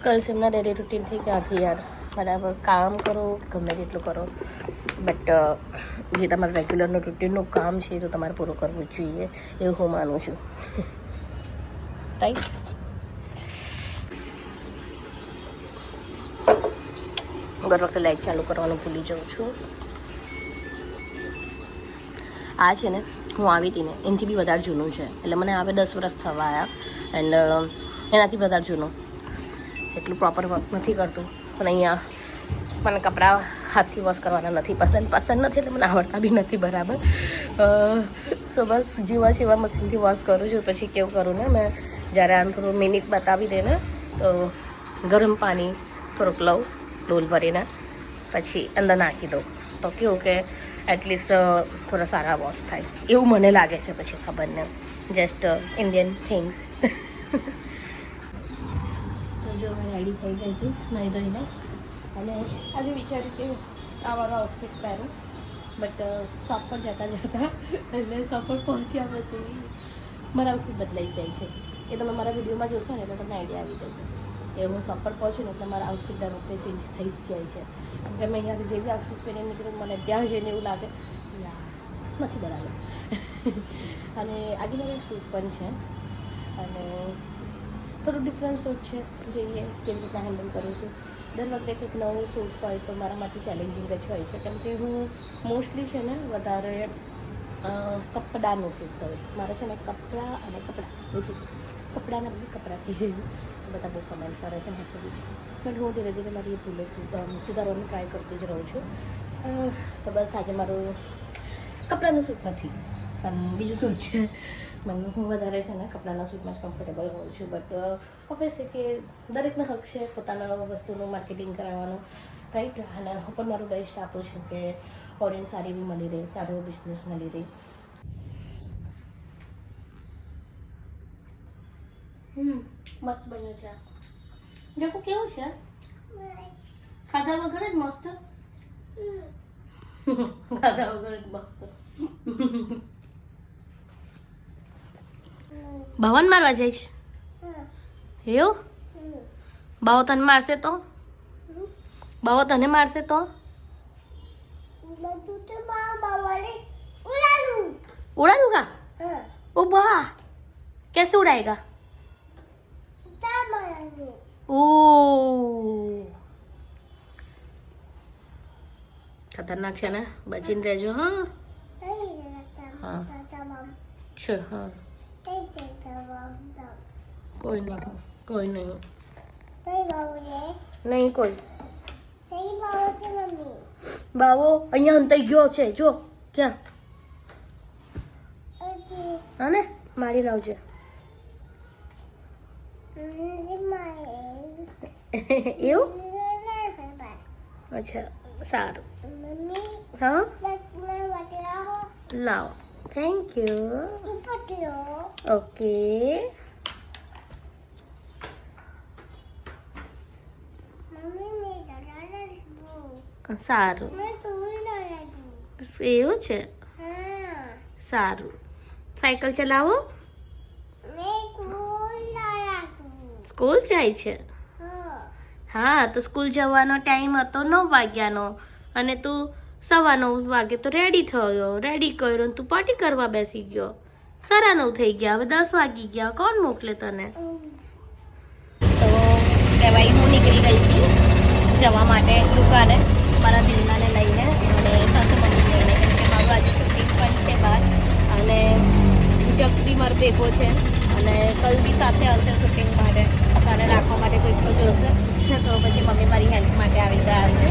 कल से अपना डेली रूटीन थी क्या थी यार बराबर काम करो गમે તેટલું કરો બટ જે તમારું રેગ્યુલરનું રૂટીનનું કામ છે તો તમારે પૂરું કરવું જ જોઈએ એવું હું માનું છું રાઈટ. દર વખતે લાઇટ ચાલુ કરવાનું ભૂલી જાઉં છું. આ છે ને હું આવી હતી ને એનાથી બી વધારે જૂનું છે એટલે મને હવે 10 વર્ષ થવા આવ્યા એન્ડ એનાથી વધારે જૂનું એટલું પ્રોપર વર્ક નથી કરતું પણ અહીંયા મને કપડાં હાથથી વોશ કરવાના નથી પસંદ નથી એટલે મને આવડતા બી નથી બરાબર. સો બસ જેવા જેવા મશીનથી વોશ કરું છું. પછી કેવું કરું ને મેં જ્યારે આમ થોડું મિનિટ બતાવી દે ને તો ગરમ પાણી થોડુંક લઉં ડોલ ભરીને પછી અંદર નાખી દઉં તો કેવું કે એટલીસ્ટ થોડા સારા વોશ થાય એવું મને લાગે છે. પછી ખબર ને જસ્ટ ઇન્ડિયન થિંગ્સ. તો જો મેં રેડી થઈ ગઈ હતી નહીં ધોઈને અને આજે વિચાર્યું કે આ મારો આઉટફિટ પહેરું બટ શોપ પર જતાં એટલે શોપ પર પહોંચ્યા પછી મારા આઉટફિટ બદલાઈ જાય છે. એ તમે મારા વિડીયોમાં જોશો ને એટલે તમને આઈડિયા આવી જશે. એ હું શોપ પર પહોંચું ને એટલે મારા આઉટફિટ દર વખતે ચેન્જ થઈ જ જાય છે. કેમ કે મેં અહીંયાથી જે બી આઉટફિટ પહેરીને નીકળું મને ત્યાં જઈને એવું લાગે નથી બરાબર. અને આજે મારો એક સૂટ પણ છે અને થોડું ડિફરન્ટ સૂટ છે જોઈએ કેવી રીતના હેન્ડલ કરું છું. દર વખતે કંઈક નવું સૂટ્સ હોય તો મારા માટે ચેલેન્જિંગ જ હોય છે કેમ કે હું મોસ્ટલી છે ને વધારે કપડાનું સૂટ કરું છું. મારે છે ને કપડાં અને કપડાના બધી કપડાં થઈ જાય બધા બહુ કમેન્ટ કરે છે ને હસવી છે બટ હું ધીરે ધીરે મારી એ ભૂલે સુધારવાનું ટ્રાય કરતી જ રહું છું. તો બસ આજે મારું કપડાનું સૂટ નથી પણ બીજું સૂટ છે. મને હું વધારે છે ને કપડાના સૂટમાં જ કમ્ફર્ટેબલ હોઉં છું બટ ઓબ્વિયસ છે કે દરેકનો હક છે પોતાના વસ્તુનું માર્કેટિંગ કરાવવાનું રાઈટ. અને હું પણ મારું બેસ્ટ આપું છું કે ઓડિયન્સ સારી બી મળી રહે સારો બિઝનેસ મળી રહે. મસ્ત બન્યું છે. દેખો કેવું છે ખાધા વગર જ મસ્ત. ખાધા વગર જ મસ્ત. ભવન મારવા જાય છે એવું? બાવો તને મારશે તો? બાવો તને મારશે તો? उड़ा दूंगा ओ वाह कैसे उड़ाएगा? ओ खतरनाक है ना बचीन रहजो. हाँ हाँ अच्छा हाँ कोई नहीं नहीं कोई બાવો અહીંયા અંતાઈ ગયો છે જો ક્યાં હા ને મારી લાવજે. એવું અચ્છા સારું હા લાવો થેન્ક યુ ઓકે. સારું એવું છે સારું. સાયકલ ચલાવો? સ્કૂલ જાય છે? હા તો સ્કૂલ જવાનો ટાઈમ હતો 9 વાગ્યાનો અને તું 9:15 વાગે તો રેડી થયો રેડી કર્યો તું પાર્ટી કરવા બેસી ગયો. 9:30 થઈ ગયા હવે 10 વાગી ગયા કોણ મોકલે તને? તો કહેવાય હું નીકળી ગઈ હતી જવા માટે દુકાને મારા દિલનાને લઈને અને સાથે મમ્મી લઈને કેમ કે મારું આજે શૂટિંગ પણ છે બહાર અને જગ બી મારો ભેગો છે અને કલ બી સાથે હશે શૂટિંગ માટે તારે રાખવા માટે કોઈ તો જોશે તો પછી મમ્મી મારી હેલ્પ માટે આવી ગયા છે.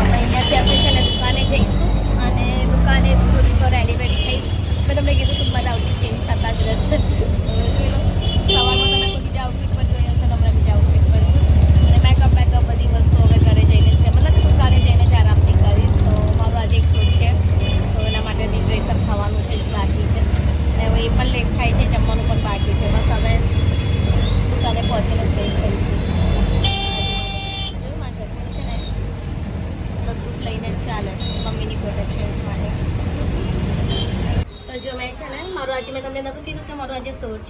અમે અહીંયાથી આપણે છે ને દુકાને જઈશું અને દુકાને થોડી તો રેડી થઈ મેં તમને કીધું કે મારા આઉટફિટ ચેન્જ થતા જ રહેશે. સવારમાં તમે કોઈ બીજા આઉટફિટ પર જોઈ હશે તમને બીજા આઉટફિટ પર અને મેકઅપ બધી વસ્તુ હવે ઘરે જઈને છે મતલબ દુકાને જઈને જ આરામથી કરીશ. તો મારું આજે એક શૂટ છે તો એના માટેની ડ્રેસઅપ થવાનું છે બાકી છે અને એ પણ લેટ થાય છે જમવાનું પણ બાકી છે. બસ હવે દુકાને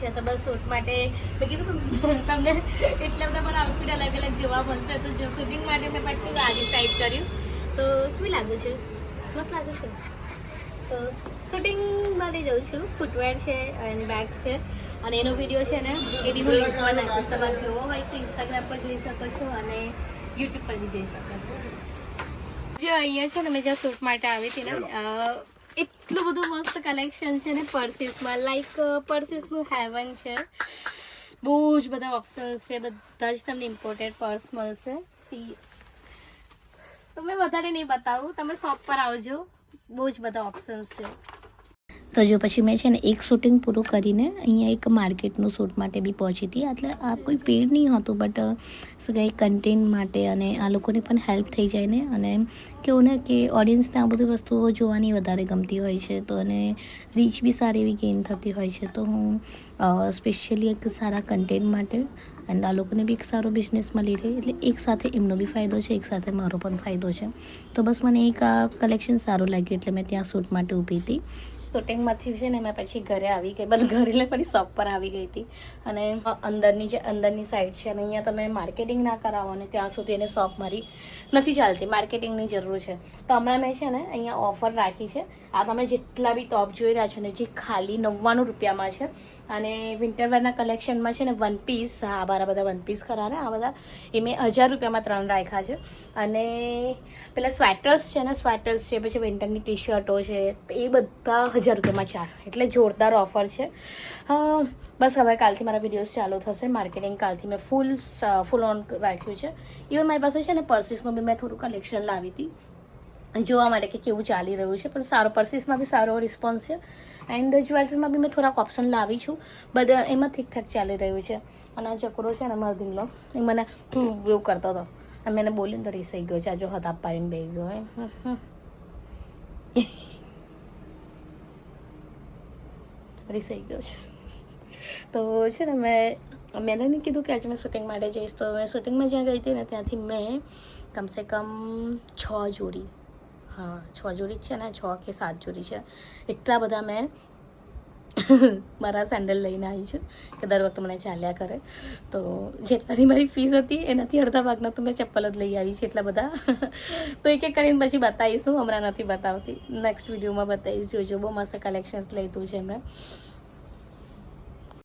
છે તો બસ શૂટ માટે મેં કીધું તમને એટલા બધા મારા આઉટફિટ અલગ અલગ જોવા મળશે તો જો શૂટિંગ માટે મેં પાછું આ ડિસાઈડ કર્યું તો કેવી લાગે છે મસ્ત લાગે છે તો શૂટિંગ માટે જાઉં છું ફૂટવેર છે એન્ડ બેગ્સ છે અને એનો વિડીયો છે ને એ બી હું લિંકમાં નાખીશ તમારે જોવો હોય તો ઇન્સ્ટાગ્રામ પર જોઈ શકો છો અને યુટ્યુબ પર બી જોઈ શકો છો જે અહીંયા છે ને મેં જ્યાં શૂટ માટે આવી હતી ને એટલું બધું મસ્ત કલેક્શન છે ને પર્સીસમાં લાઈક પર્સીસનું હેવન છે બહુ જ બધા ઓપ્શન્સ છે બધા જ તમને ઇમ્પોર્ટેડ પર્સ મળશે સી તો મેં વધારે નહીં બતાવું તમે શોપ પર આવજો બહુ જ બધા ઓપ્શન્સ છે તો જો પછી મેં છે ને એક શૂટિંગ પૂરું કરીને અહીંયા એક માર્કેટનું શૂટ માટે બી પહોંચી હતી એટલે આ કોઈ પેડ નહીં હતું બટ શું કહે કન્ટેન્ટ માટે અને આ લોકોને પણ હેલ્પ થઈ જાય ને અને કેવું ને કે ઓડિયન્સને આ બધી વસ્તુઓ જોવાની વધારે ગમતી હોય છે તો અને રીચ બી સારી એવી ગેઇન થતી હોય છે તો હું સ્પેશિયલી એક સારા કન્ટેન્ટ માટે એન્ડ આ લોકોને બી એક સારો બિઝનેસ મળી રહે એટલે એક સાથે એમનો બી ફાયદો છે એક સાથે મારો પણ ફાયદો છે તો બસ મને એક આ કલેક્શન સારું લાગ્યું એટલે મેં ત્યાં શૂટ માટે ઊભી હતી શૂટિંગમાંથી છે ને મેં પછી ઘરે આવી ગઈ બસ ઘરે એટલે મારી શોપ પર આવી ગઈ હતી અને અંદરની સાઈડ છે અને અહીંયા તમે માર્કેટિંગ ના કરાવો ને ત્યાં સુધી એને શોપ મારી નથી ચાલતી માર્કેટિંગની જરૂર છે તો હમણાં મેં છે ને અહીંયા ઓફર રાખી છે આ તમે જેટલા બી ટોપ જોઈ રહ્યા છો ને જે ખાલી 99 રૂપિયામાં છે અને વિન્ટરવેરના કલેક્શનમાં છે ને વન પીસ હા મારા બધા વન પીસ ખરા ને આ બધા એ મેં 1000 રૂપિયામાં 3 રાખ્યા છે અને પેલા સ્વેટર્સ છે ને સ્વેટર્સ છે પછી વિન્ટરની ટી શર્ટો છે એ બધા 1000 રૂપિયામાં 4 એટલે જોરદાર ઓફર છે બસ હવે કાલથી મારા વિડીયોઝ ચાલુ થશે માર્કેટિંગ કાલથી મેં ફૂલ ઓન રાખ્યું છે ઇવન મારી પાસે છે ને પર્સીસમાં બી મેં થોડું કલેક્શન લાવી હતી જોવા માટે કે કેવું ચાલી રહ્યું છે પણ સારો પર્સીસમાં બી સારો રિસ્પોન્સ છે એન્ડ જ્વેલરીમાં બી મેં થોડાક ઓપ્શન લાવી છું બટ એમાં ઠીકઠાક ચાલી રહ્યું છે અને આ ચકરો છે ને મારો ઢીંગલો એ મને એવું કરતો હતો અને મેં બોલીને તો રીસાઈ ગયો છે આ જો હતાપ પાડીને બેસી ગયો રીસાઈ ગયો છે તો છે ને મેં નહીં કીધું કે આજે મેં શૂટિંગ માટે જઈશ તો મેં શૂટિંગમાં જ્યાં ગઈ હતી ને ત્યાંથી મેં કમસે કમ 6 જોડી હા 6 જોડી જ છે ને 6 કે 7 જોડી છે એટલા બધા મેં મારા સેન્ડલ લઈને આવી છું કે દર વખતે મને ચાલ્યા કરે તો જેટલાની મારી ફીસ હતી એનાથી અડધા ભાગના તો મેં ચપ્પલ જ લઈ આવી છે એટલા બધા તો એક એક કરીને પછી બતાવીશું હમણાં નથી બતાવતી નેક્સ્ટ વિડીયોમાં બતાવીશ જોજો બહુ મસ્ત કલેક્શન્સ લીધું છે મેં